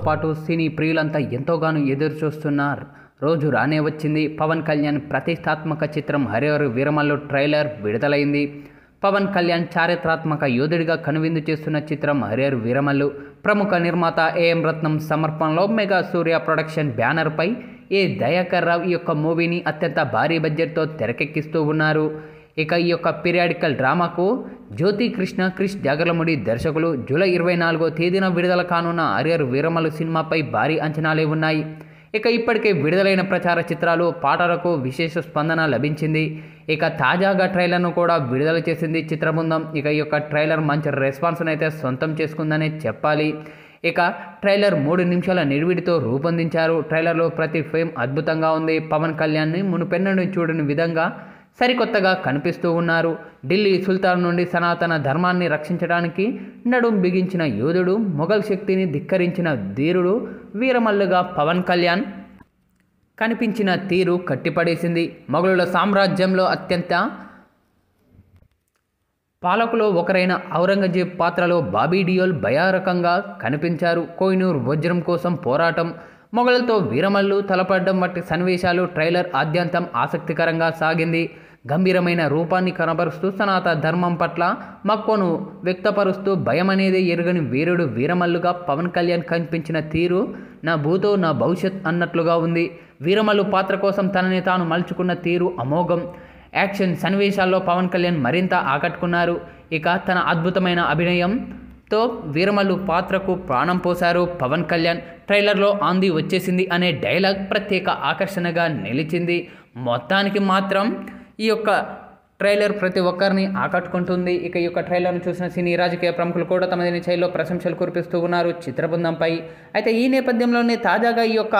పాటు సినీ ప్రియులంతా ఎంతోగానో ఎదురు చూస్తున్న రోజు రానే వచ్చింది. పవన్ కళ్యాణ్ ప్రతిష్టాత్మక చిత్రం హరిహర వీరమల్లు ట్రైలర్ విడుదలైంది. పవన్ కళ్యాణ్ చారిత్రాత్మక యోధుడిగా కనువిందు చేస్తున్న చిత్రం హరిహర వీరమల్లు. ప్రముఖ నిర్మాత ఏఎం రత్నం సమర్పణలో మెగా సూర్య ప్రొడక్షన్ బ్యానర్పై ఏ దయాకర్ రావు ఈ యొక్క మూవీని అత్యంత భారీ బడ్జెట్తో తెరకెక్కిస్తూ ఉన్నారు. ఇక ఈ యొక్క పీరియాడికల్ డ్రామాకు జ్యోతి కృష్ణ క్రిష్ జాగర్లముడి దర్శకులు. జూలై 24వ తేదీన విడుదల కానున్న హరిహర వీరమల్లు సినిమాపై భారీ అంచనాలే ఉన్నాయి. ఇక ఇప్పటికే విడుదలైన ప్రచార చిత్రాలు పాటలకు విశేష స్పందన లభించింది. ఇక తాజాగా ట్రైలర్ను కూడా విడుదల చేసింది చిత్రబృందం. ఇక ఈ యొక్క ట్రైలర్ మంచి రెస్పాన్స్ను అయితే సొంతం చేసుకుందనే చెప్పాలి. ఇక ట్రైలర్ 3 నిమిషాల నిడివిడితో రూపొందించారు. ట్రైలర్లో ప్రతి ఫ్రేమ్ అద్భుతంగా ఉంది. పవన్ కళ్యాణ్ని మునుపెన్నడూ చూడని విధంగా సరికొత్తగా కనిపిస్తూ ఉన్నారు. ఢిల్లీ సుల్తాన్ నుండి సనాతన ధర్మాన్ని రక్షించడానికి నడుం బిగించిన యోధుడు, మొఘల్ శక్తిని ధిక్కరించిన ధీరుడు వీరమల్లుగా పవన్ కళ్యాణ్ కనిపించిన తీరు కట్టిపడేసింది. మొఘలుల సామ్రాజ్యంలో అత్యంత పాలకులో ఒకరైన ఔరంగజేబ్ పాత్రలో బాబీ డియోల్ భయానకంగా కనిపించారు. కోహినూర్ వజ్రం కోసం పోరాటం, మొఘలులతో వీరమల్లు తలపడడం వంటి సన్నివేశాలు ట్రైలర్ ఆద్యంతం ఆసక్తికరంగా సాగింది. గంభీరమైన రూపాన్ని కనబరుస్తూ సనాతన ధర్మం పట్ల మక్కువను వ్యక్తపరుస్తూ భయం అనేది ఎరుగని వీరుడు వీరమల్లుగా పవన్ కళ్యాణ్ కనిపించిన తీరు నా భూతో నా భవిష్యత్ అన్నట్లుగా ఉంది. వీరమల్లు పాత్ర కోసం తనని తాను మలుచుకున్న తీరు అమోఘం. యాక్షన్ సన్నివేశాల్లో పవన్ కళ్యాణ్ మరింత ఆకట్టుకున్నారు. ఇక తన అద్భుతమైన అభినయంతో వీరమల్లు పాత్రకు ప్రాణం పోశారు పవన్ కళ్యాణ్. ట్రైలర్లో ఆంది వచ్చేసింది అనే డైలాగ్ ప్రత్యేక ఆకర్షణగా నిలిచింది. మొత్తానికి మాత్రం ఈ యొక్క ట్రైలర్ ప్రతి ఒక్కరిని ఆకట్టుకుంటుంది. ఇక ఈ యొక్క ట్రైలర్ను చూసిన సినీ రాజకీయ ప్రముఖులు కూడా తమ శైలిలో ప్రశంసలు కురిపిస్తూ ఉన్నారు చిత్రబృందంపై. అయితే ఈ నేపథ్యంలోనే తాజాగా ఈ యొక్క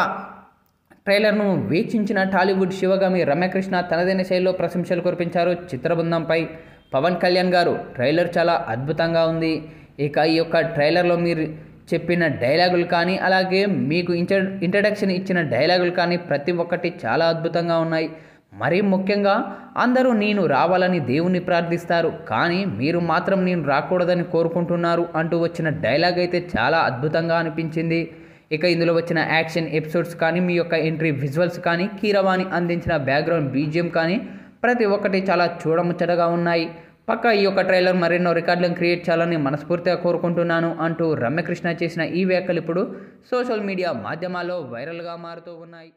ట్రైలర్ను వీక్షించిన టాలీవుడ్ శివగామి రమ్యకృష్ణ తనదైన శైలిలో ప్రశంసలు కురిపించారు చిత్రబృందంపై. పవన్ కళ్యాణ్ గారు ట్రైలర్ చాలా అద్భుతంగా ఉంది. ఇక ఈ యొక్క ట్రైలర్లో మీరు చెప్పిన డైలాగులు కానీ, అలాగే మీకు ఇంట్రడక్షన్ ఇచ్చిన డైలాగులు కానీ ప్రతి ఒక్కటి చాలా అద్భుతంగా ఉన్నాయి. మరీ ముఖ్యంగా అందరూ నేను రావాలని దేవుణ్ణి ప్రార్థిస్తారు, కానీ మీరు మాత్రం నేను రాకూడదని కోరుకుంటున్నారు అంటూ వచ్చిన డైలాగ్ అయితే చాలా అద్భుతంగా అనిపించింది. ఇక ఇందులో వచ్చిన యాక్షన్ ఎపిసోడ్స్ కానీ, మీ యొక్క ఎంట్రీ విజువల్స్ కానీ, కీరవాణి అందించిన బ్యాక్గ్రౌండ్ బీజిఎం కానీ ప్రతి ఒక్కటి చాలా చూడముచ్చటగా ఉన్నాయి. పక్కా ఈ యొక్క ట్రైలర్ మరెన్నో రికార్డులను క్రియేట్ చేయాలని మనస్ఫూర్తిగా కోరుకుంటున్నాను అంటూ రమ్యకృష్ణ చేసిన ఈ వ్యాఖ్యలు ఇప్పుడు సోషల్ మీడియా మాధ్యమాల్లో వైరల్గా మారుతూ ఉన్నాయి.